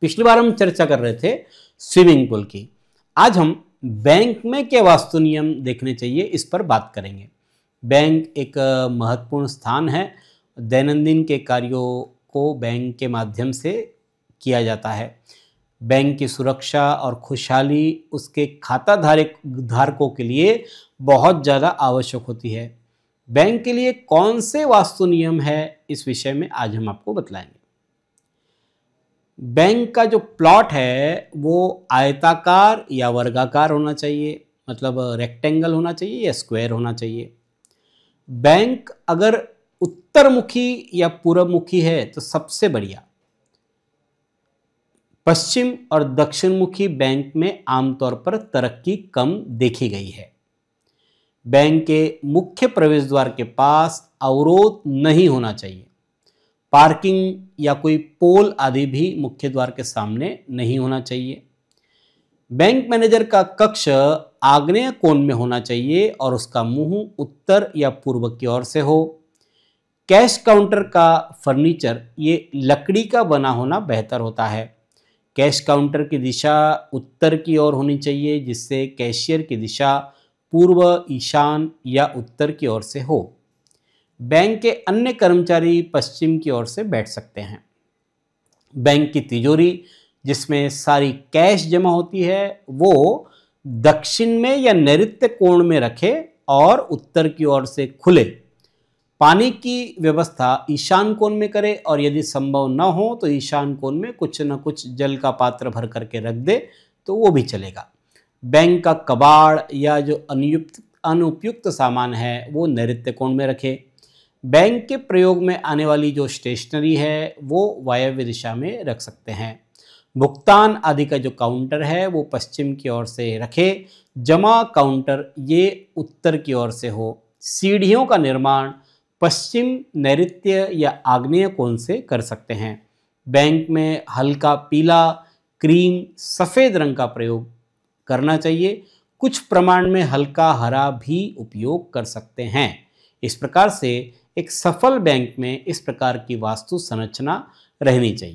पिछली बार हम चर्चा कर रहे थे स्विमिंग पूल की। आज हम बैंक में क्या वास्तु नियम देखने चाहिए इस पर बात करेंगे। बैंक एक महत्वपूर्ण स्थान है। दैनंदिन के कार्यों को बैंक के माध्यम से किया जाता है। बैंक की सुरक्षा और खुशहाली उसके खाता धारकों के लिए बहुत ज़्यादा आवश्यक होती है। बैंक के लिए कौन से वास्तु नियम है, इस विषय में आज हम आपको बतलाएंगे। बैंक का जो प्लॉट है वो आयताकार या वर्गाकार होना चाहिए, मतलब रेक्टेंगल होना चाहिए या स्क्वायर होना चाहिए। बैंक अगर उत्तरमुखी या पूर्वमुखी है तो सबसे बढ़िया। पश्चिम और दक्षिणमुखी बैंक में आमतौर पर तरक्की कम देखी गई है। बैंक के मुख्य प्रवेश द्वार के पास अवरोध नहीं होना चाहिए। पार्किंग या कोई पोल आदि भी मुख्य द्वार के सामने नहीं होना चाहिए। बैंक मैनेजर का कक्ष आग्नेय कोण में होना चाहिए और उसका मुंह उत्तर या पूर्व की ओर से हो। कैश काउंटर का फर्नीचर ये लकड़ी का बना होना बेहतर होता है। कैश काउंटर की दिशा उत्तर की ओर होनी चाहिए, जिससे कैशियर की दिशा पूर्व, ईशान या उत्तर की ओर से हो। बैंक के अन्य कर्मचारी पश्चिम की ओर से बैठ सकते हैं। बैंक की तिजोरी जिसमें सारी कैश जमा होती है वो दक्षिण में या नैऋत्य कोण में रखे और उत्तर की ओर से खुले। पानी की व्यवस्था ईशान कोण में करे और यदि संभव न हो तो ईशान कोण में कुछ न कुछ जल का पात्र भर करके रख दे तो वो भी चलेगा। बैंक का कबाड़ या जो अनुपयुक्त सामान है वो नैऋत्य कोण में रखे। बैंक के प्रयोग में आने वाली जो स्टेशनरी है वो वायव्य दिशा में रख सकते हैं। भुगतान आदि का जो काउंटर है वो पश्चिम की ओर से रखे। जमा काउंटर ये उत्तर की ओर से हो। सीढ़ियों का निर्माण पश्चिम, नैऋत्य या आग्नेय कोण से कर सकते हैं। बैंक में हल्का पीला, क्रीम, सफ़ेद रंग का प्रयोग करना चाहिए। कुछ प्रमाण में हल्का हरा भी उपयोग कर सकते हैं। इस प्रकार से एक सफल बैंक में इस प्रकार की वास्तु संरचना रहनी चाहिए।